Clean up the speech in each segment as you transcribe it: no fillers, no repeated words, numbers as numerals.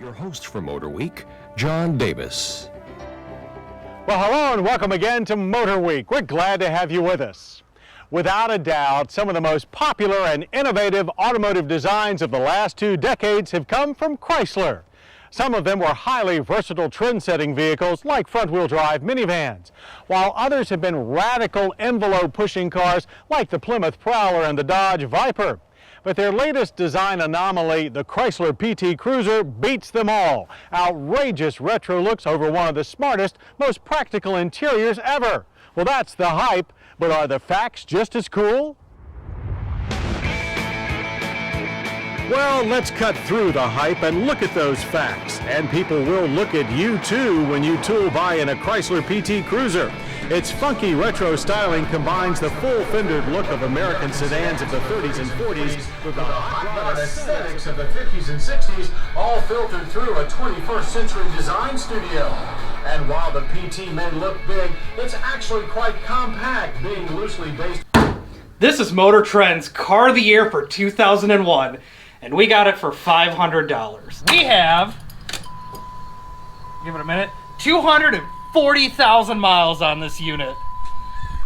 Your host for Motor Week, John Davis. Well, hello and welcome again to Motor Week. We're glad to have you with us. Without a doubt, some of the most popular and innovative automotive designs of the last 2 decades have come from Chrysler. Some of them were highly versatile trend-setting vehicles like front-wheel drive minivans, while others have been radical envelope-pushing cars like the Plymouth Prowler and the Dodge Viper. But their latest design anomaly, the Chrysler PT Cruiser, beats them all. Outrageous retro looks over one of the smartest, most practical interiors ever. Well, that's the hype, but are the facts just as cool? Well, let's cut through the hype and look at those facts. And people will look at you too when you tool by in a Chrysler PT Cruiser. Its funky retro styling combines the full-fendered look of American sedans of the 30s and 40s with the hot rod aesthetics of the 50s and 60s, all filtered through a 21st century design studio. And while the PT may look big, it's actually quite compact, being loosely based. This is Motor Trend's Car of the Year for 2001, and we got it for $500. We have, give it a minute, 240,000 miles on this unit.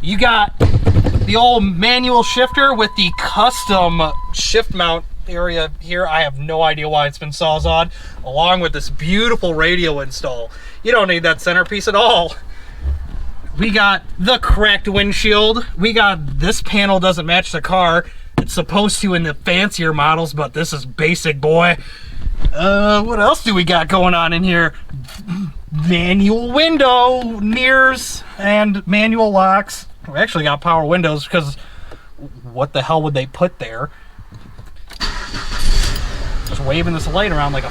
You got the old manual shifter with the custom shift mount area here. I have no idea why it's been sawzalled, along with this beautiful radio install. You don't need that centerpiece at all. We got the cracked windshield. We got this panel doesn't match the car. It's supposed to in the fancier models, but this is basic, boy. What else do we got going on in here? Manual window, mirrors, and manual locks. We actually got power windows because what the hell would they put there? Just waving this light around like a...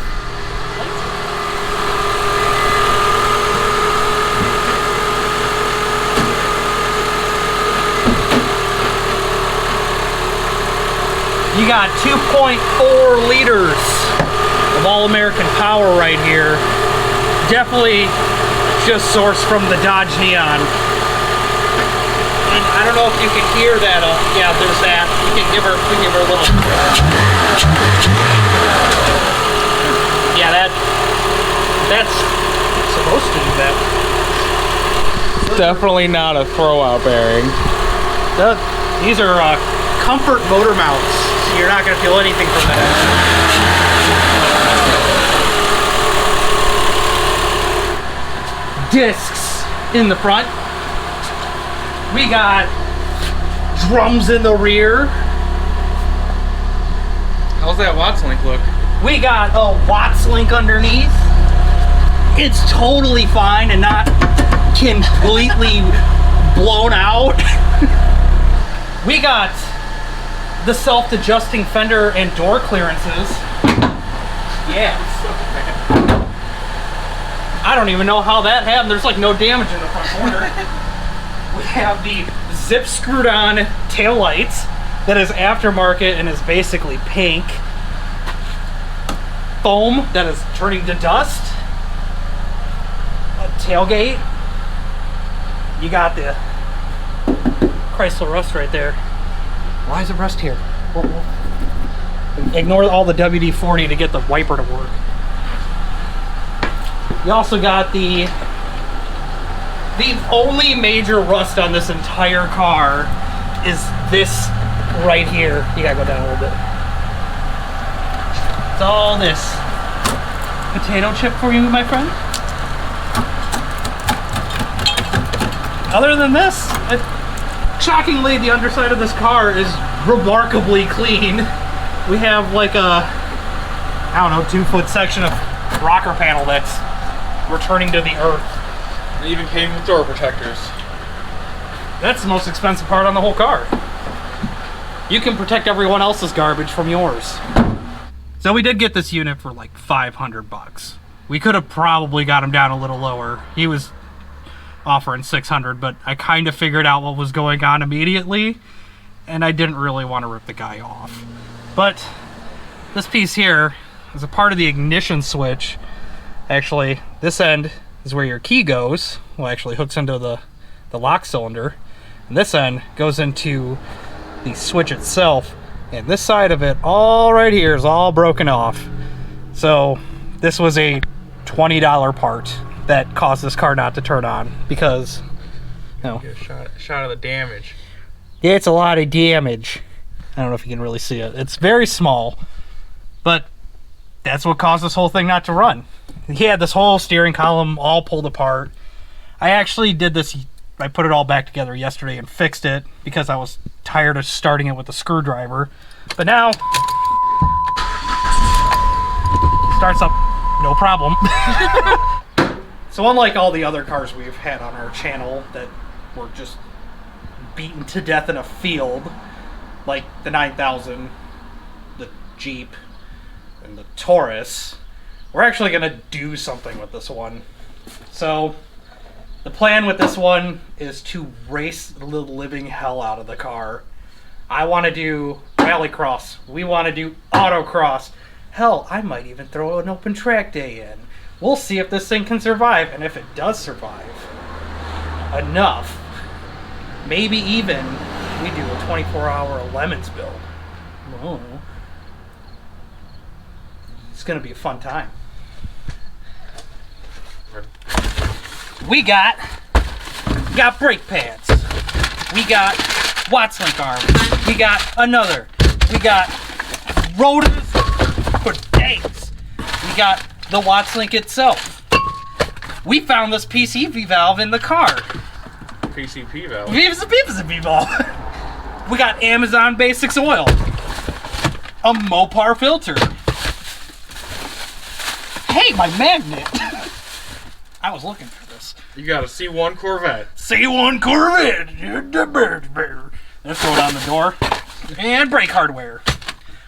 You got 2.4 liters of all-American power right here. Definitely just sourced from the Dodge Neon. And I don't know if you can hear that. Yeah, there's that. We can give her a little. Yeah, that's supposed to do that. Definitely not a throwout bearing. These are comfort motor mounts. So you're not going to feel anything from that. Discs in the front. We got drums in the rear. How's that Watts link look? We got a Watts link underneath. It's totally fine and not completely blown out. We got the self-adjusting fender and door clearances. Yeah. I don't even know how that happened. There's like no damage in the front corner. We have the zip screwed on tail lights that is aftermarket and is basically pink. Foam that is turning to dust. A tailgate. You got the Chrysler rust right there. Why is it rust here? Ignore all the WD-40 to get the wiper to work. You also got the only major rust on this entire car is this right here. You gotta go down a little bit. It's all this potato chip for you, my friend. Other than this, shockingly, the underside of this car is remarkably clean. We have like a, I don't know, 2-foot section of rocker panel that's returning to the earth. It even came with door protectors. That's the most expensive part on the whole car. You can protect everyone else's garbage from yours. So we did get this unit for like $500. We could have probably got him down a little lower. He was offering $600, but I kind of figured out what was going on immediately, and I didn't really want to rip the guy off. But this piece here is a part of the ignition switch. Actually, this end is where your key goes. Well, actually hooks into the lock cylinder. And this end goes into the switch itself. And this side of it, all right here, is all broken off. So this was a $20 part that caused this car not to turn on because, you know. Get a shot of the damage. It's a lot of damage. I don't know if you can really see it. It's very small, but that's what caused this whole thing not to run. He had this whole steering column all pulled apart. I actually did this, I put it all back together yesterday and fixed it because I was tired of starting it with a screwdriver. But now, starts up, no problem. So unlike all the other cars we've had on our channel that were just beaten to death in a field, like the 9000, the Jeep, and the Taurus, we're actually going to do something with this one. So the plan with this one is to race the living hell out of the car. I want to do rallycross. We want to do autocross. Hell, I might even throw an open track day in. We'll see if this thing can survive, and if it does survive enough, maybe even we do a 24-hour Lemons build. Whoa. It's gonna be a fun time. We got brake pads. We got Wattslink arms. We got another. We got rotors for days. We got the Wattslink itself. We found this PCV valve in the car. PCP valve. PCP valve. We got Amazon Basics oil. A Mopar filter. Hey, my magnet. I was looking for this. You got a C1 Corvette. C1 Corvette. Let's throw it on the door. And brake hardware.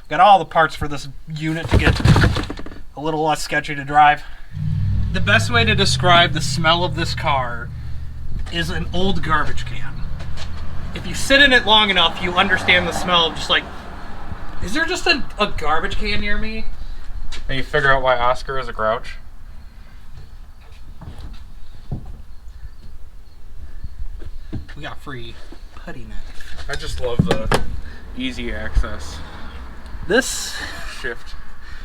Got all the parts for this unit to get a little less sketchy to drive. The best way to describe the smell of this car is an old garbage can. If you sit in it long enough, you understand the smell of just like, is there just a garbage can near me? And you figure out why Oscar is a grouch. We got free putty net. I just love the easy access This, shift.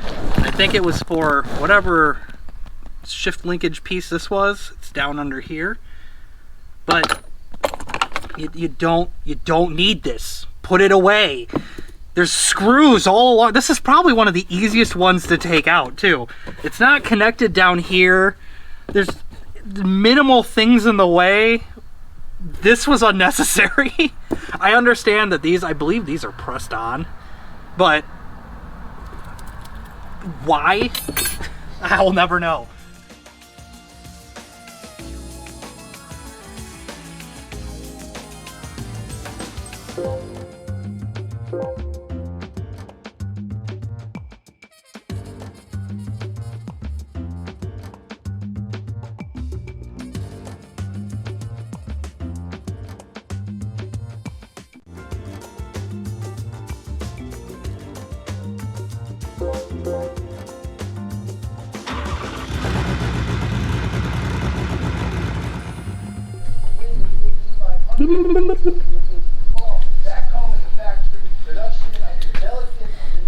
I think it was for whatever shift linkage piece this was. It's down under here. But you don't need this. Put it away. There's screws all along. This is probably one of the easiest ones to take out too. It's not connected down here. There's minimal things in the way. This was unnecessary. I understand that these, I believe these are pressed on, but why? I'll never know.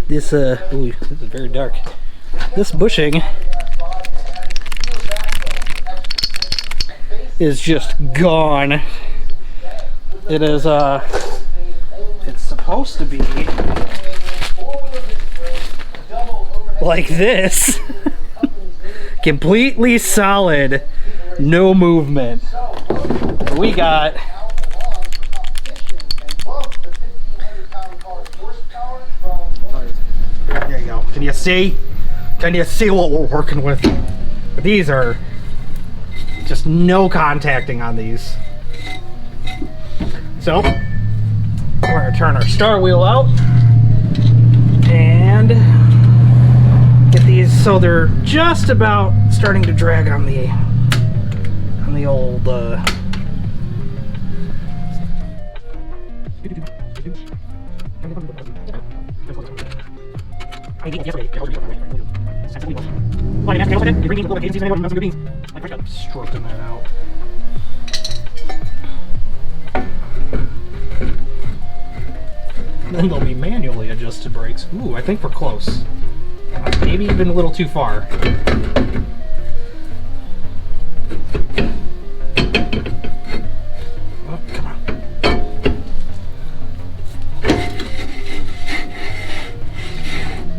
This ooh, this is very dark. This bushing is just gone. It is it's supposed to be like this. Completely solid, no movement. We got there you go. Can you see? Can you see what we're working with? These are just no contacting on these. So we're gonna turn our star wheel out and get these so they're just about starting to drag on the old stroking that out. Then they'll be manually adjusted brakes. Ooh, I think we're close. Maybe even a little too far. Oh, come on.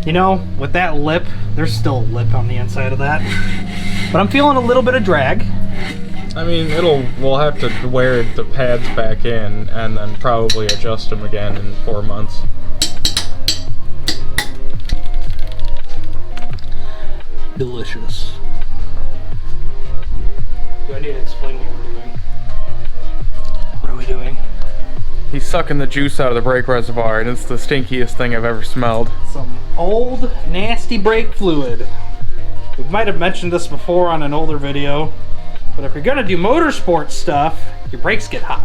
You know, with that lip, there's still a lip on the inside of that. But I'm feeling a little bit of drag. I mean, we'll have to wear the pads back in and then probably adjust them again in 4 months. Delicious. Do I need to explain what we're doing? What are we doing? He's sucking the juice out of the brake reservoir, and it's the stinkiest thing I've ever smelled. Some old, nasty brake fluid. We might have mentioned this before on an older video, but if you're gonna do motorsport stuff, your brakes get hot.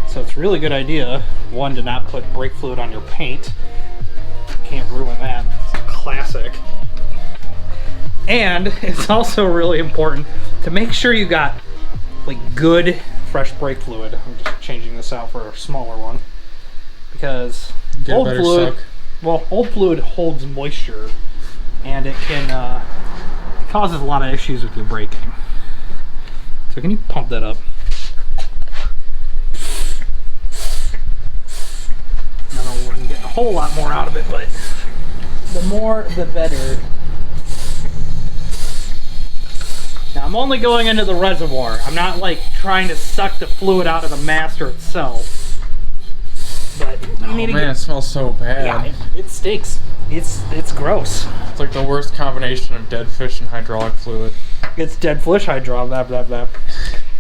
So it's a really good idea, one, to not put brake fluid on your paint. Can't ruin that. It's a classic. And it's also really important to make sure you got like good fresh brake fluid. I'm just changing this out for a smaller one because old fluid, old fluid holds moisture, and it can it causes a lot of issues with your braking. So can you pump that up? I don't know, we're gonna get a whole lot more out of it, but the more the better. Now I'm only going into the reservoir. I'm not like trying to suck the fluid out of the master itself. But you need to it smells so bad. Yeah, it stinks. It's gross. It's like the worst combination of dead fish and hydraulic fluid. It's dead fish hydraulic, blah blah blah.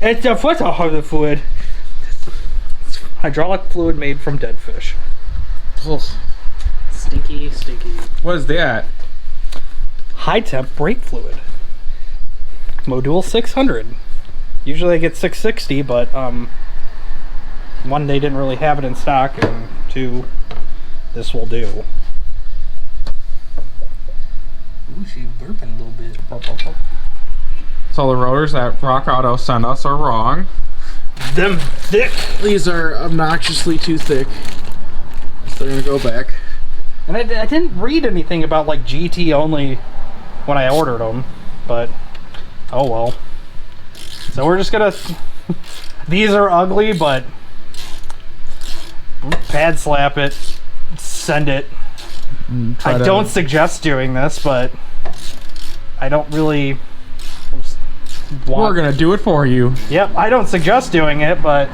It's dead fish hydraulic fluid. It's hydraulic fluid made from dead fish. Ugh. Stinky, stinky. What is that? High temp brake fluid. Module 600. Usually I get 660, but one, they didn't really have it in stock, and two, this will do. Ooh, she's burping a little bit. So the rotors that Rock Auto sent us are wrong. Them thick. These are obnoxiously too thick. So they're gonna go back. And I didn't read anything about like GT only when I ordered them, but oh well. So we're just gonna. These are ugly, but pad slap it, send it. I don't suggest doing this, but I don't really want. We're gonna do it for you. Yep, I don't suggest doing it, but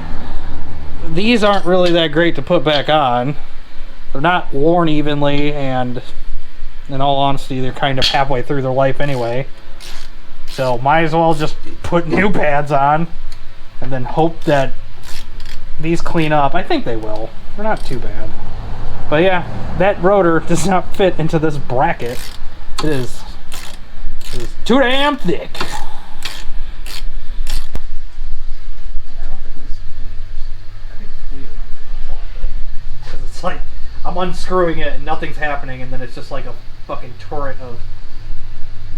these aren't really that great to put back on. They're not worn evenly, and in all honesty, they're kind of halfway through their life anyway. So might as well just put new pads on and then hope that these clean up. I think they will. They're not too bad. But yeah, that rotor does not fit into this bracket. It is too damn thick. Because it's like I'm unscrewing it and nothing's happening, and then it's just like a fucking torrent of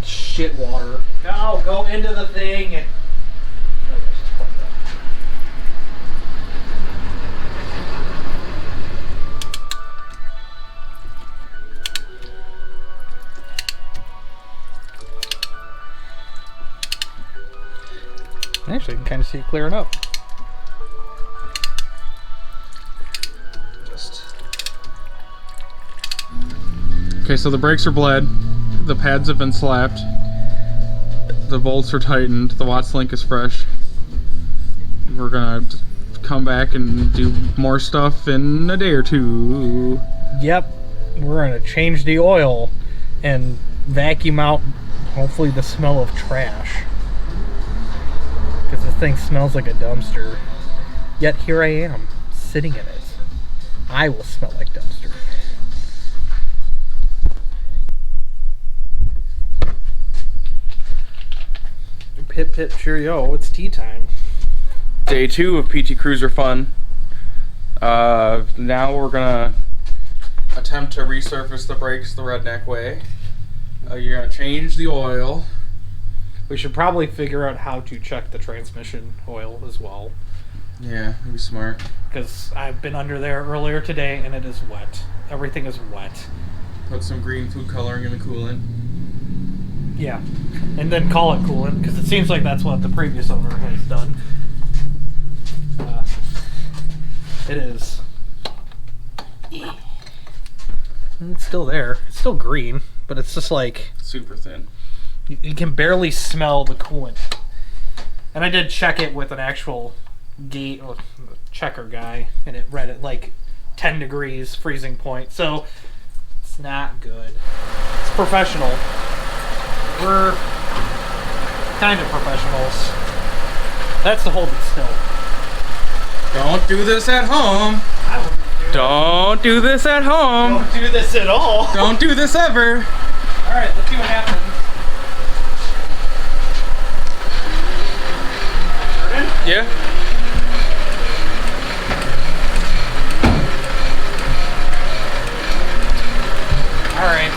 shit water. No, go into the thing and. Actually, you can kind of see it clearing up. Okay, so the brakes are bled, the pads have been slapped, the bolts are tightened, the Watts link is fresh. We're gonna come back and do more stuff in a day or two. Yep, we're gonna change the oil and vacuum out hopefully the smell of trash. Because this thing smells like a dumpster. Yet here I am, sitting in it. I will smell like dumpster. Pip pip cheerio, it's tea time. Day 2 of PT Cruiser fun. Now we're gonna attempt to resurface the brakes the redneck way. You're gonna change the oil. We should probably figure out how to check the transmission oil as well. Yeah, be smart. Because I've been under there earlier today and it is wet. Everything is wet. put some green food coloring in the coolant. Yeah, and then call it coolant, because it seems like that's what the previous owner has done. It is. And it's still there. It's still green, but it's just like... Super thin. You can barely smell the coolant. And I did check it with an actual gate checker guy, and it read it like 10 degrees freezing point. So it's not good. It's professional. We're kind of professionals. That's to hold it still. Don't do this at home. I wouldn't do it. Don't do this at home. Don't do this at all. Don't do this ever. All right, let's see what happens. Yeah. All right.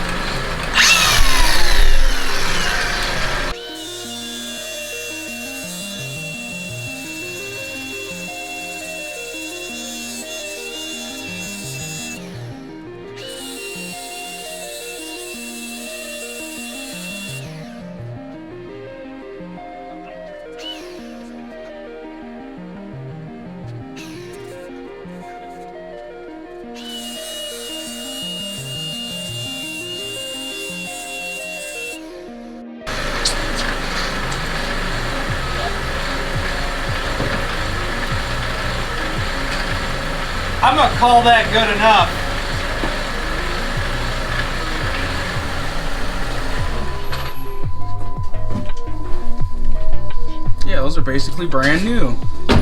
I'm gonna call that good enough. Yeah, those are basically brand new. I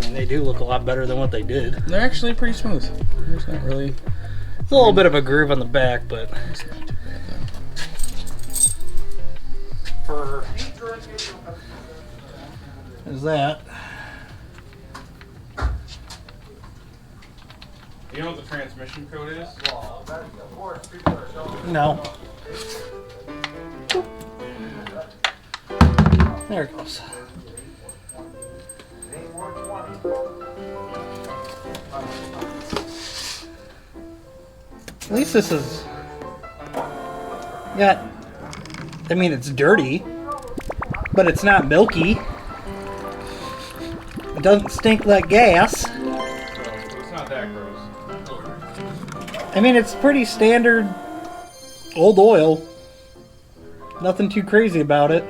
mean, they do look a lot better than what they did. They're actually pretty smooth. There's not really... It's a little bit of a groove on the back, but It's not too bad though. for... Is that? You know what the transmission code is? No. There it goes. At least this is... got... I mean, it's dirty, but it's not milky. It doesn't stink like gas. So it's not that gross. I mean, it's pretty standard old oil. Nothing too crazy about it.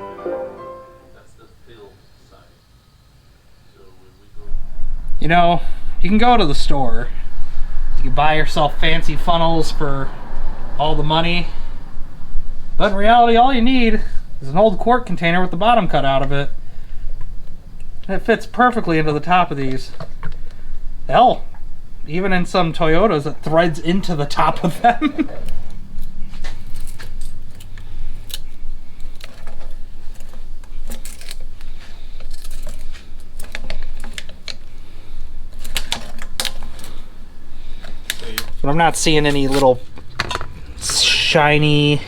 You know, you can go to the store. You can buy yourself fancy funnels for all the money. But in reality, all you need is an old quart container with the bottom cut out of it. And it fits perfectly into the top of these. Hell, even in some Toyotas, it threads into the top of them. But I'm not seeing any little shiny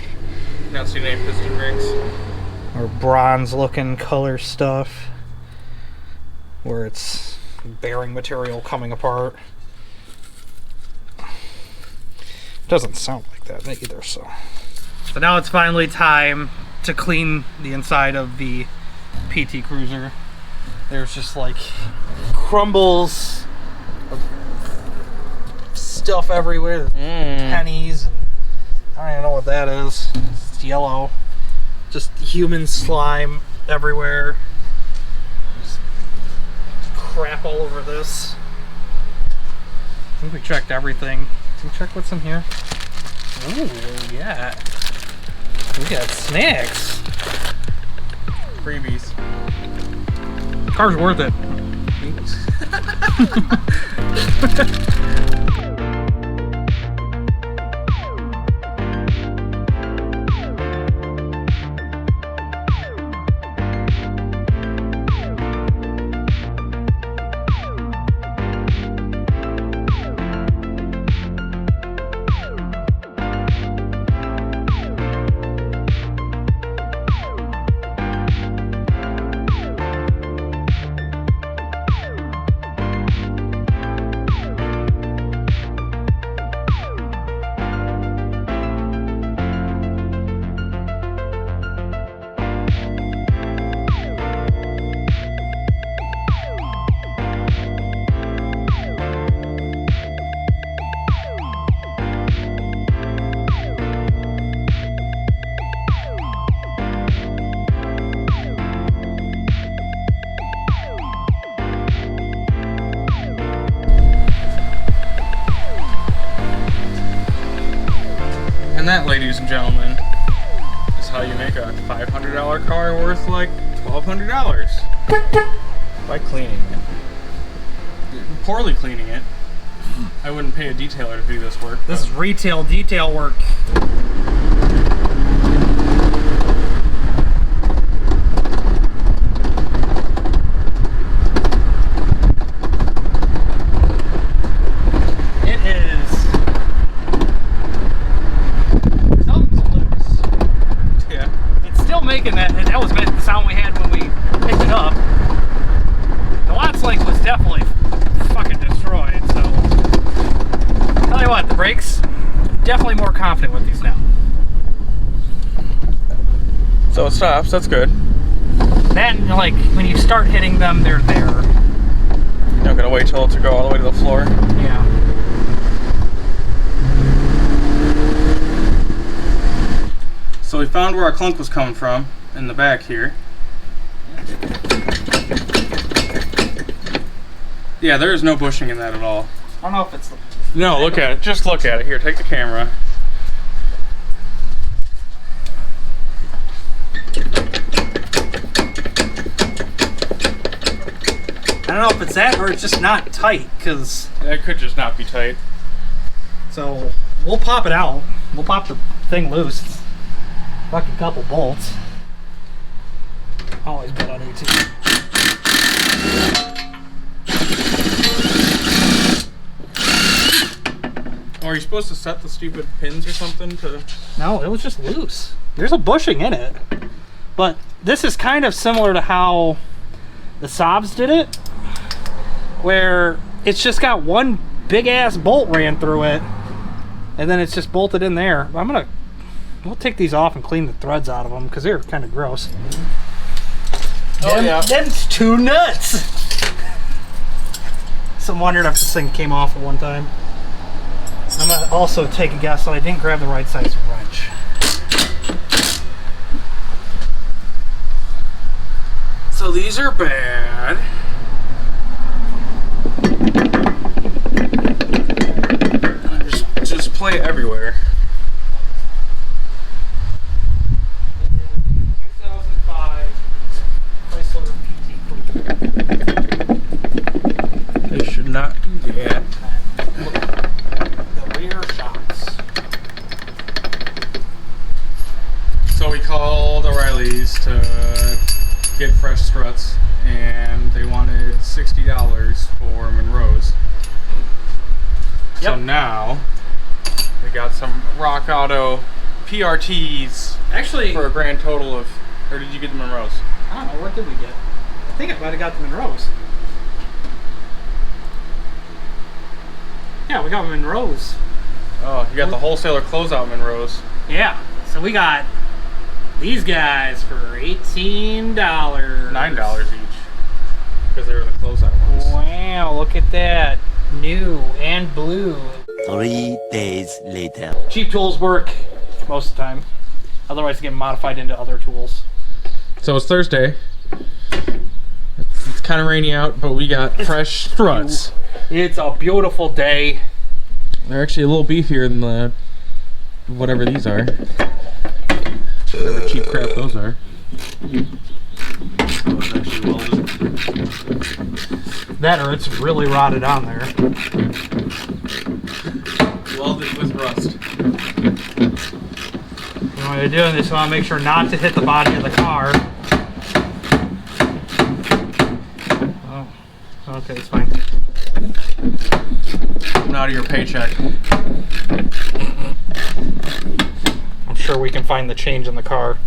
Not seen any piston rings. or bronze looking color stuff where it's bearing material coming apart. Doesn't sound like that either, so now it's finally time to clean the inside of the PT Cruiser. There's just like crumbles of stuff everywhere, pennies, and I don't even know what that is. It's yellow. Just human slime everywhere. Just crap all over this. I think we checked everything. Did we check what's in here? Ooh, yeah. We got snacks. Freebies. Car's worth it. make a $500 car worth like $1,200 by cleaning it. Poorly cleaning it. I wouldn't pay a detailer to do this work. This is retail detail work. It is. Something's loose. Yeah. It's still making that. That was the sound we had when we picked it up. The Watts link was definitely fucking destroyed. So, tell you what, the brakes. Definitely more confident with these now. So it stops, that's good. Then, like, when you start hitting them, they're there. You're not gonna wait till it to go all the way to the floor. Yeah. So we found where our clunk was coming from in the back here. Yeah, there is no bushing in that at all. I don't know if it's the... No, look at it. Just look at it. Here, take the camera. I don't know if it's that or it's just not tight, because... It could just not be tight. So, we'll pop it out. We'll pop the thing loose. It's fucking couple bolts. Always good on ET. Or are you supposed to set the stupid pins or something to... No, it was just loose. There's a bushing in it. But this is kind of similar to how the Saabs did it, where it's just got one big ass bolt ran through it, and then it's just bolted in there. We'll take these off and clean the threads out of them because they're kind of gross. Oh, yeah. That's too nuts. So I'm wondering if this thing came off at one time. I'm gonna also take a guess that I didn't grab the right size wrench. So these are bad. Just play it everywhere. 2005 Chrysler PT Cruiser. They should not do that. The rear shocks. So we called O'Reilly's to get fresh struts, and they wanted $60 for Monroe's. So Yep. now we got some Rock Auto PRTs Actually, for a grand total of, or did you get the Monroe's? I don't know, what did we get? I think I might have got the Monroe's. Yeah, we got Monroe's. Oh, you got the wholesaler closeout Monroe's. Yeah, so we got these guys for $18. $9 each, because they were the closeout ones. Wow, look at that. New and blue. 3 days later. Cheap tools work most of the time. Otherwise, they get modified into other tools. So it's Thursday. It's kind of rainy out, but we got fresh struts. It's a beautiful day. They're actually a little beefier than the whatever these are. Whatever cheap crap those are. That or it's really rotted on there. Welded with rust. When you're doing this, you want to make sure not to hit the body of the car. Oh, okay, it's fine. Coming out of your paycheck. I'm sure we can find the change in the car.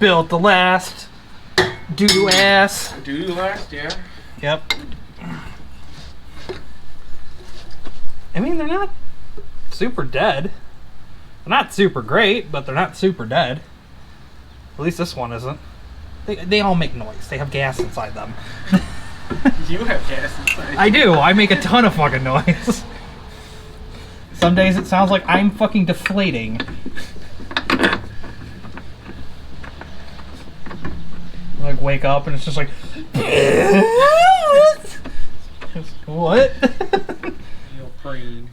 Built the last doo-doo ass. Do last, yeah. Yep. I mean, they're not super dead. They're not super great, but they're not super dead. At least this one isn't. They all make noise. They have gas inside them. You have gas inside. I do. I make a ton of fucking noise. Some days it sounds like I'm fucking deflating. Like wake up and it's just like What? Neoprene.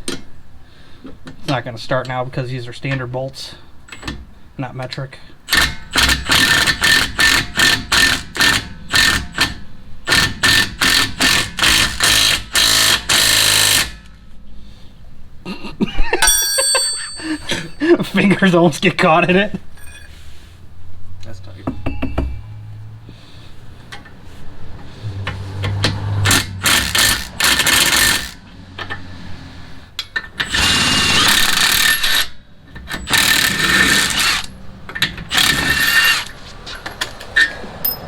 It's not going to start now because these are standard bolts, not metric. Fingers almost get caught in it. That's tight.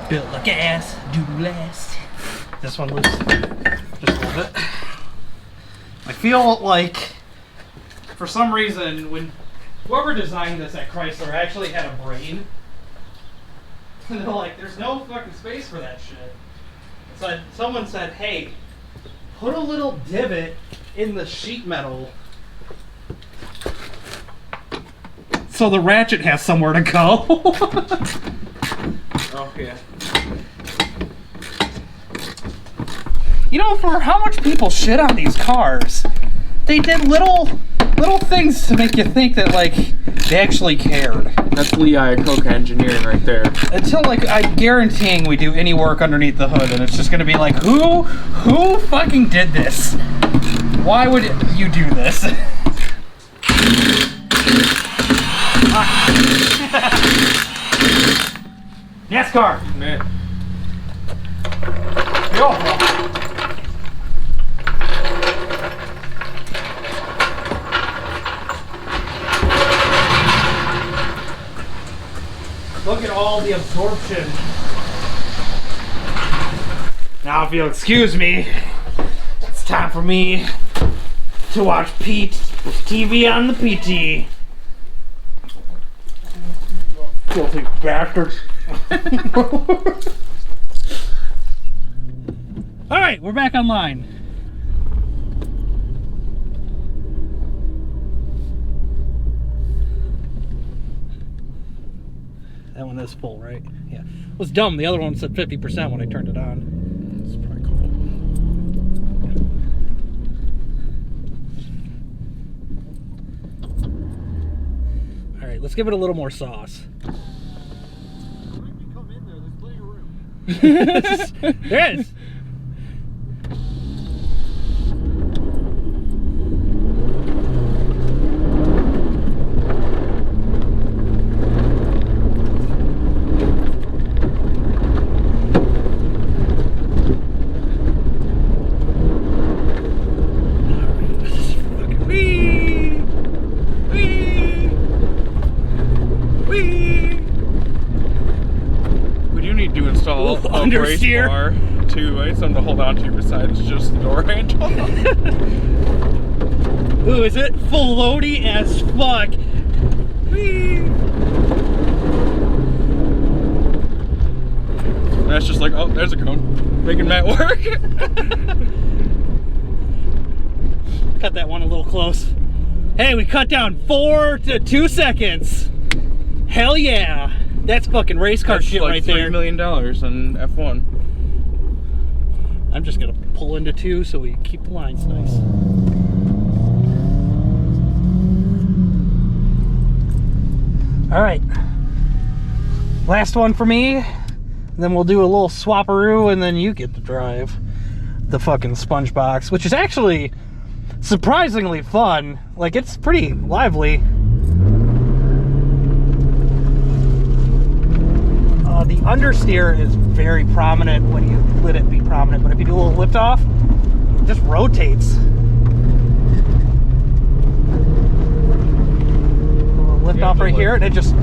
Built like ass, do last. This one loose. Just a little bit. I feel like, for some reason, when whoever designed this at Chrysler actually had a brain, and they're like, there's no fucking space for that shit. So someone said, hey, put a little divot in the sheet metal so the ratchet has somewhere to go. Oh, yeah. You know, for how much people shit on these cars, they did little things to make you think that, like, they actually cared. That's Lehigh Coca engineering right there. Until, like, I'm guaranteeing we do any work underneath the hood, and it's just gonna be like, who fucking did this? Why would you do this? NASCAR! Man. Yo! Look at all the absorption. Now, if you'll excuse me, it's time for me to watch TV on the PT. Filthy bastards. Alright, we're back online. That one is full, right? Yeah. It was dumb. The other one said 50% when I turned it on. It's probably cold. Alright, let's give it a little more sauce. There is. Understeer bar too, right? Something to hold on to besides just the door handle. Ooh, is it full loady as fuck? Whee! That's just like, oh, there's a cone. Making Matt work. Cut that one a little close. Hey, we cut down 4 to 2 seconds. Hell yeah. That's fucking race car shit like right there. $3 million on F1. I'm just gonna pull into 2 so we keep the lines nice. All right, last one for me. Then we'll do a little swapperoo, and then you get to drive the fucking sponge box, which is actually surprisingly fun. Like, it's pretty lively. The understeer is very prominent when you let it be prominent, but if you do a little lift off, it just rotates. A little lift off right here, and it just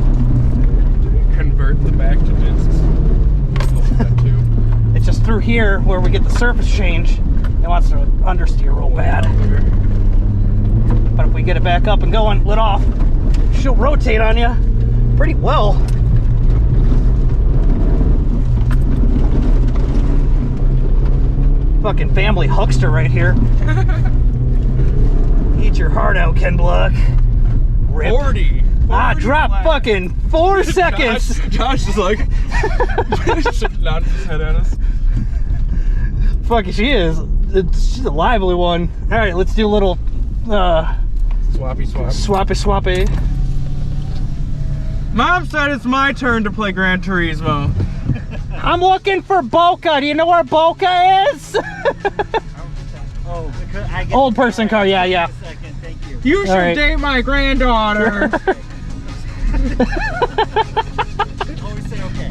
convert the back to discs. It's just through here where we get the surface change. It wants to understeer real bad. But if we get it back up and going, lit off, she'll rotate on you pretty well. Fucking family huckster right here. Eat your heart out, Ken Block. Rip. 40. Ah, drop fucking 4 seconds. Josh is like, nodding his head at us. Fucking, she is It's a lively one. All right, let's do a little swappy. Mom said it's my turn to play Gran Turismo. I'm looking for Boca. Do you know where Boca is? Old person car, yeah. You should date my granddaughter. Always say okay.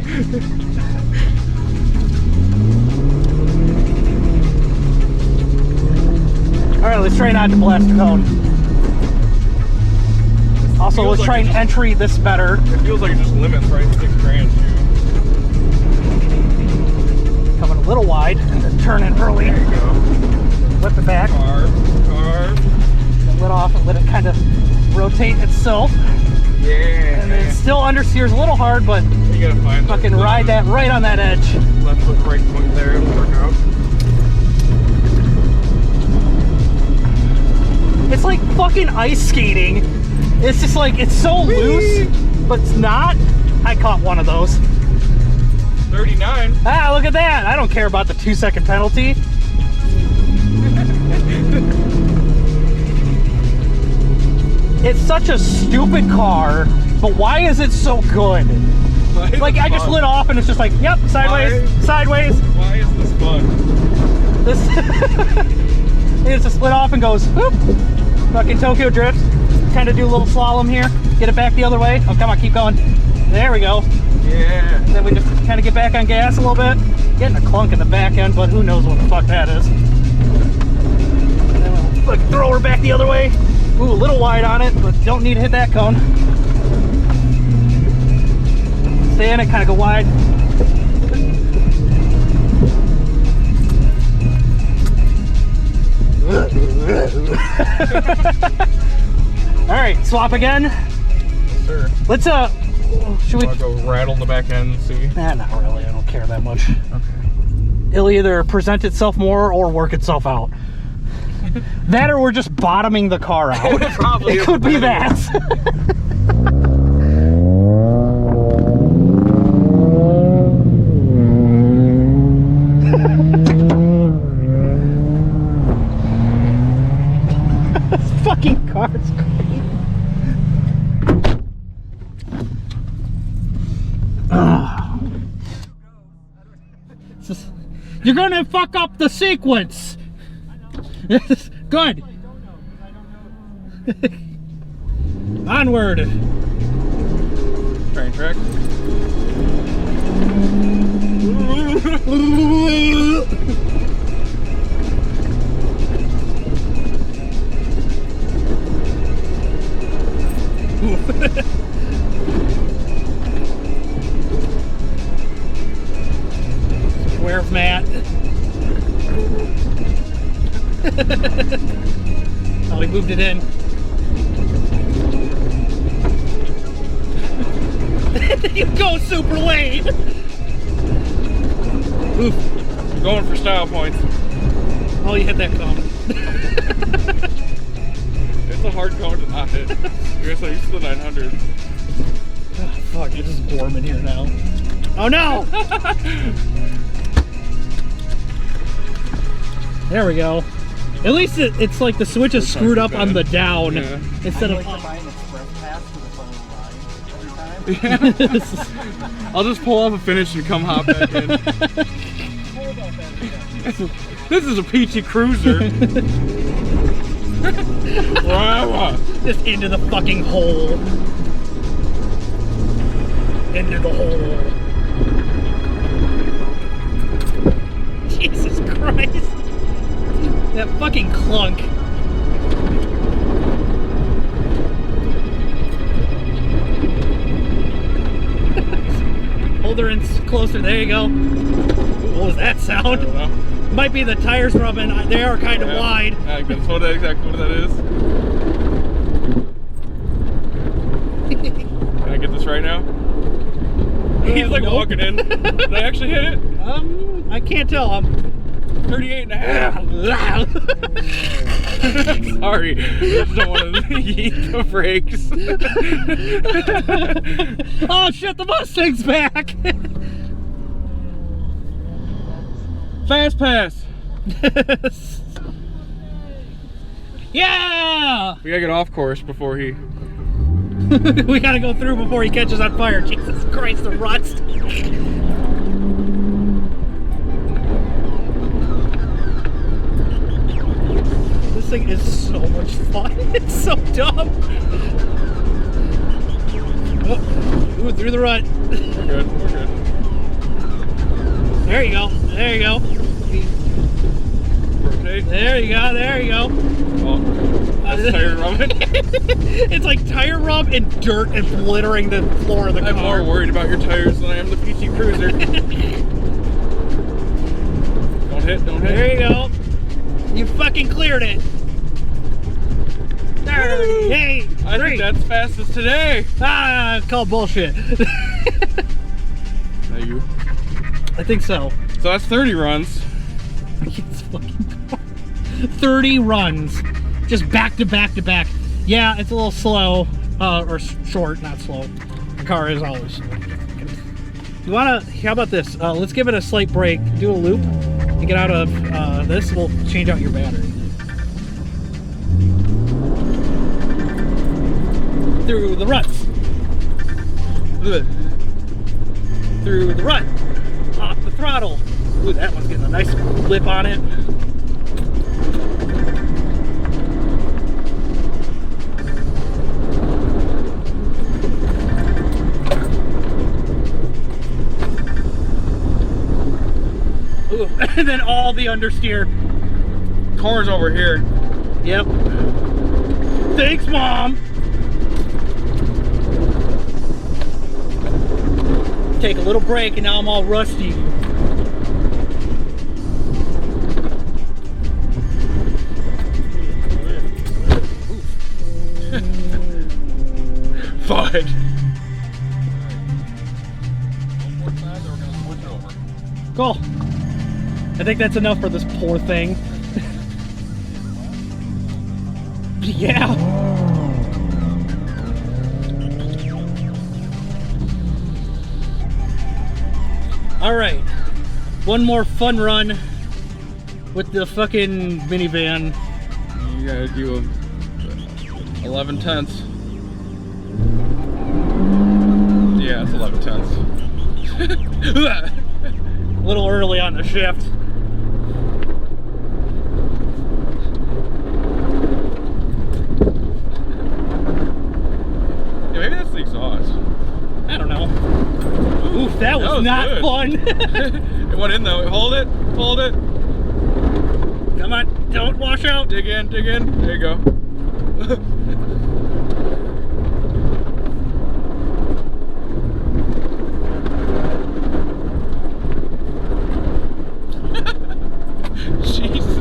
All right, let's try not to blast the cone. Also, let's try and entry this better. It feels like it just limits right at $6,000 too. Coming a little wide and then turn in early. There you go. Flip it back. Carve. Then let off and let it kind of rotate itself. Yeah. And then still understeer's a little hard, but you gotta find fucking ride that right on that edge. Left foot brake point there, it'll work out. It's like fucking ice skating. It's just like, it's so loose, but it's not. I caught one of those. 39. Ah, look at that. I don't care about the 2-second penalty. It's such a stupid car, but why is it so good? Like, I just lit off and it's just like, yep, sideways, sideways. Why is this fun? This it's just lit off and goes, whoop. Fucking Tokyo drift. Kind of do a little slalom here. Get it back the other way. Oh, come on, keep going. There we go. Yeah. Then we just kind of get back on gas a little bit. Getting a clunk in the back end, but who knows what the fuck that is. And then we'll throw her back the other way. Ooh, a little wide on it, but don't need to hit that cone. Stay in it, kind of go wide. All right, swap again. Yes, sir. Let's should we go rattle the back end and see? Nah, not really. I don't care that much. Okay. It'll either present itself more or work itself out. That or we're just bottoming the car out. Probably it could be that. This fucking car's great. You're gonna fuck up the sequence. Good. Onward. Train track. Beware of Matt. Oh, he moved it in. You go super late. Oof. Going for style points. Oh, you hit that cone. It's a hard cone to not hit. You're so used to the 900. Oh, fuck, this is warm in here now. Oh no! There we go. At least it's like the switch is screwed up on the down instead of up. Yeah. I'll just pull off a finish and come hop back in. This is a PT Cruiser. Just into the fucking hole. Into the hole. Jesus Christ. That fucking clunk. Hold her in closer. There you go. Ooh, what was that sound? I don't know. Might be the tires rubbing. They are kind of wide. That's exactly what that is. Can I get this right now? He's like walking in. Did I actually hit it? I can't tell. I'm 38 and a half. Sorry. I just don't want to yeet the brakes. Oh shit, the Mustang's back. Fast pass. Yeah! We gotta get off course before he... We gotta go through before he catches on fire. Jesus Christ, the ruts. This thing is so much fun. It's so dumb. Oh, ooh, through the rut. We're good, we're good. There you go. There you go. Rotate. There you go. There you go. Oh, that's tire rubbing. It's like tire rub and dirt and littering the floor of the car. I'm more worried about your tires than I am the PT Cruiser. Don't hit, don't hit. There you go. You fucking cleared it. There. Hey, I think that's fast as today. Ah, call bullshit. Now you. I think so. So that's 30 runs. It's fucking 30 runs. Just back to back to back. Yeah, it's a little slow. Or short, not slow. The car is always slow. You wanna, how about this? Let's give it a slight break, do a loop, and get out of this. We'll change out your battery. Through the ruts. Through the rut. Off the throttle. Ooh, that one's getting a nice lip on it. Ooh, and then all the understeer. Car's over here. Yep. Thanks, Mom. Take a little break and now I'm all rusty. Fudge. Cool. I think that's enough for this poor thing. Yeah. All right. One more fun run with the fucking minivan. You gotta do a 11 tenths. Yeah, it's 11 tenths. A little early on the shift. Yeah, maybe that's the exhaust. I don't know. Oof, that was not good. fun. It went in though. Hold it. Hold it. Come on, don't wash out. Dig in. Dig in. There you go. Jesus.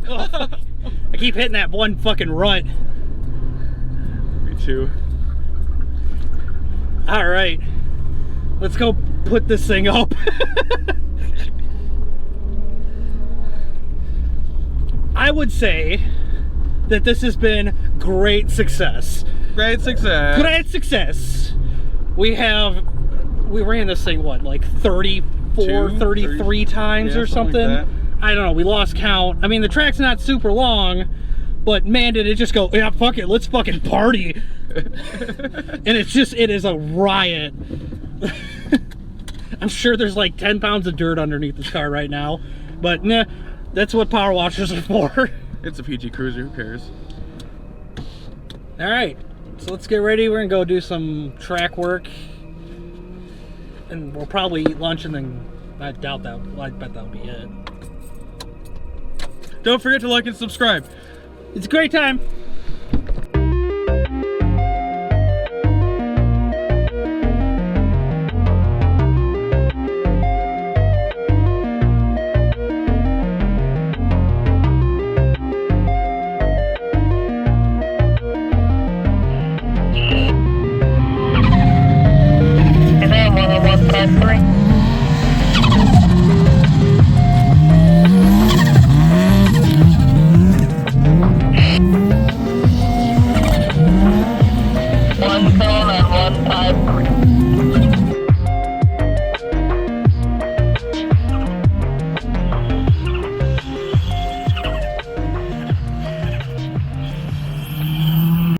Oh, fuck. I keep hitting that one fucking rut. Me too. All right, let's go put this thing up. I would say that this has been great success. Great success. Great success. We ran this thing, what, like 34, 33 times or something? Like I don't know, we lost count. I mean, the track's not super long, but man, did it just go, yeah, fuck it, let's fucking party. And it is a riot. I'm sure there's like 10 pounds of dirt underneath this car right now, but nah, that's what power washers are for. It's a PT Cruiser, who cares? All right, so let's get ready. We're gonna go do some track work, and we'll probably eat lunch, and then I doubt that. I bet that'll be it. Don't forget to like and subscribe. It's a great time.